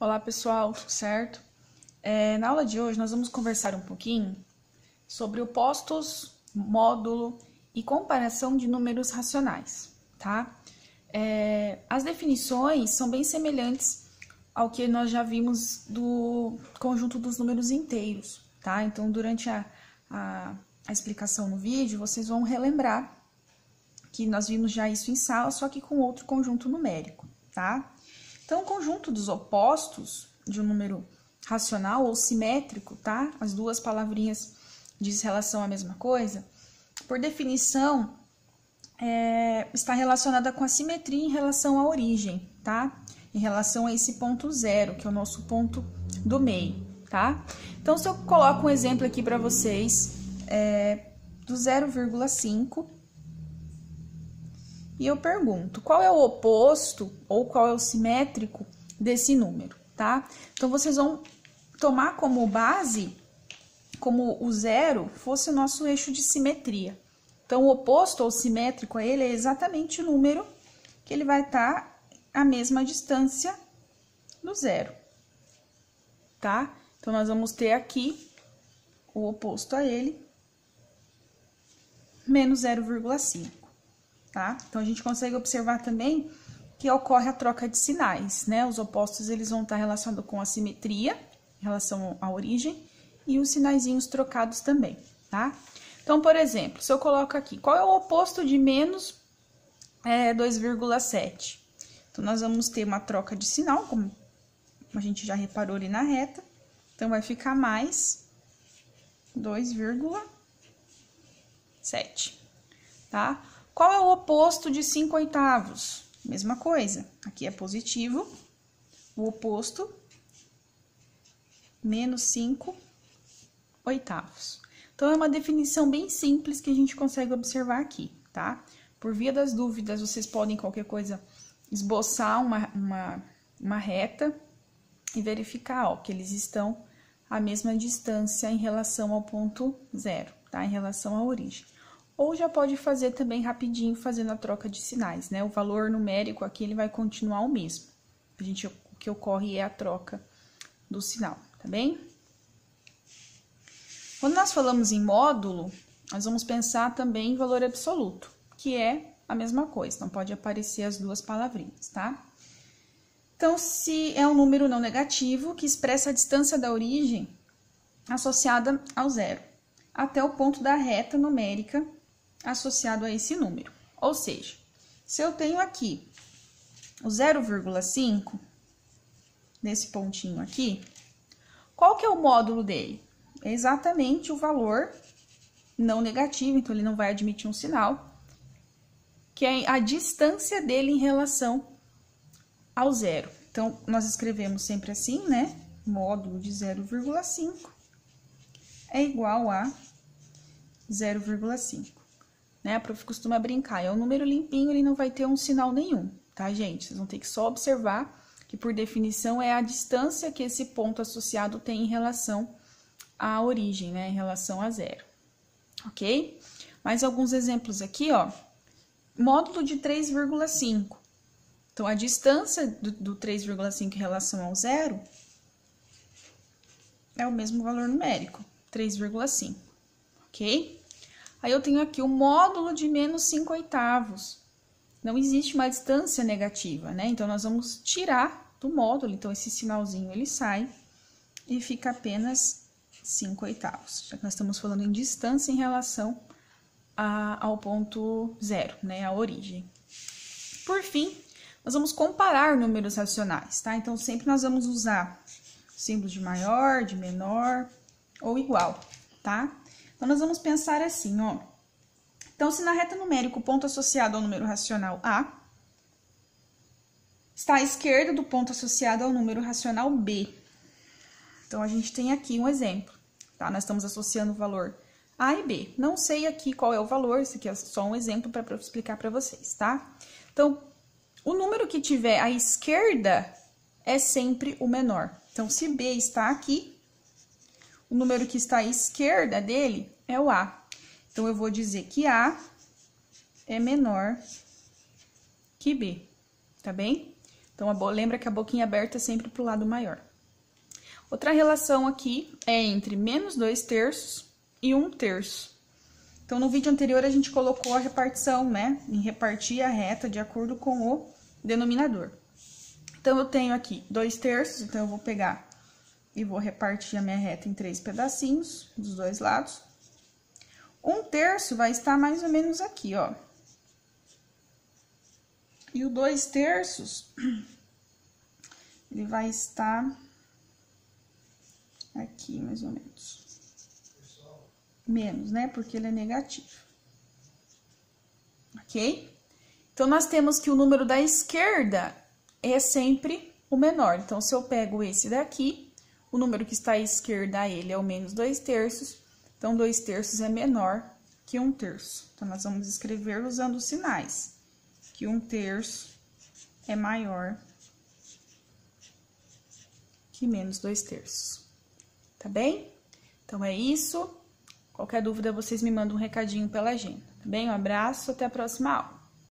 Olá pessoal, tudo certo? Na aula de hoje nós vamos conversar um pouquinho sobre opostos, módulo e comparação de números racionais, tá? As definições são bem semelhantes ao que nós já vimos do conjunto dos números inteiros, tá? Então, durante a explicação no vídeo, vocês vão relembrar que nós vimos já isso em sala, só que com outro conjunto numérico, tá? Então, o conjunto dos opostos de um número racional ou simétrico, tá? As duas palavrinhas dizem relação à mesma coisa. Por definição, está relacionada com a simetria em relação à origem, tá? Em relação a esse ponto zero, que é o nosso ponto do meio, tá? Então, se eu coloco um exemplo aqui para vocês, do 0,5, e eu pergunto, qual é o oposto ou qual é o simétrico desse número, tá? Então, vocês vão tomar como base, como o zero fosse o nosso eixo de simetria. Então, o oposto ou simétrico a ele é exatamente o número que ele vai estar à mesma distância do zero, tá? Então, nós vamos ter aqui o oposto a ele, menos 0,5. Tá? Então, a gente consegue observar também que ocorre a troca de sinais, né? Os opostos, eles vão estar relacionados com a simetria, em relação à origem, e os sinaizinhos trocados também, tá? Então, por exemplo, se eu coloco aqui, qual é o oposto de menos 2,7? Então, nós vamos ter uma troca de sinal, como a gente já reparou ali na reta. Então, vai ficar mais 2,7, tá? Qual é o oposto de 5/8? Mesma coisa, aqui é positivo, o oposto, menos 5/8. Então, é uma definição bem simples que a gente consegue observar aqui, tá? Por via das dúvidas, vocês podem, qualquer coisa, esboçar uma reta e verificar, ó, que eles estão à mesma distância em relação ao ponto zero, tá? Em relação à origem. Ou já pode fazer também rapidinho, fazendo a troca de sinais, né? O valor numérico aqui, ele vai continuar o mesmo. O que ocorre é a troca do sinal, tá bem? Quando nós falamos em módulo, nós vamos pensar também em valor absoluto, que é a mesma coisa. Então, pode aparecer as duas palavrinhas, tá? Então, se é um número não negativo, que expressa a distância da origem associada ao zero, até o ponto da reta numérica associado a esse número. Ou seja, se eu tenho aqui o 0,5, nesse pontinho aqui, qual que é o módulo dele? É exatamente o valor não negativo, então ele não vai admitir um sinal, que é a distância dele em relação ao zero. Então, nós escrevemos sempre assim, né? Módulo de 0,5 é igual a 0,5. Né? A prof costuma brincar, é um número limpinho, ele não vai ter um sinal nenhum, tá, gente? Vocês vão ter que só observar que, por definição, é a distância que esse ponto associado tem em relação à origem, né? Em relação a zero, ok? Mais alguns exemplos aqui, ó. Módulo de 3,5. Então, a distância do 3,5 em relação ao zero é o mesmo valor numérico, 3,5, ok? Aí, eu tenho aqui o módulo de menos 5/8. Não existe uma distância negativa, né? Então, nós vamos tirar do módulo. Então, esse sinalzinho, ele sai e fica apenas 5/8. Já que nós estamos falando em distância em relação ao ponto zero, né? A origem. Por fim, nós vamos comparar números racionais, tá? Então, sempre nós vamos usar símbolos de maior, de menor ou igual, tá? Então, nós vamos pensar assim, ó. Então, se na reta numérica o ponto associado ao número racional A está à esquerda do ponto associado ao número racional B. Então, a gente tem aqui um exemplo, tá? Nós estamos associando o valor A e B. Não sei aqui qual é o valor, isso aqui é só um exemplo para explicar para vocês, tá? Então, o número que tiver à esquerda é sempre o menor. Então, se B está aqui, o número que está à esquerda dele é o A. Então, eu vou dizer que A é menor que B, tá bem? Então, lembra que a boquinha aberta é sempre pro lado maior. Outra relação aqui é entre menos 2/3 e 1/3. Então, no vídeo anterior, a gente colocou a repartição, né? Em repartir a reta de acordo com o denominador. Então, eu tenho aqui 2/3, então eu vou pegar e vou repartir a minha reta em 3 pedacinhos, dos dois lados. 1/3 vai estar mais ou menos aqui, ó. E o 2/3, ele vai estar aqui, mais ou menos. Menos, né? Porque ele é negativo. Ok? Então, nós temos que o número da esquerda é sempre o menor. Então, se eu pego esse daqui, o número que está à esquerda a ele é o menos 2/3. Então, 2/3 é menor que 1/3. Então, nós vamos escrever usando os sinais. Que 1/3 é maior que menos 2/3. Tá bem? Então, é isso. Qualquer dúvida, vocês me mandam um recadinho pela agenda, tá bem? Um abraço, até a próxima aula.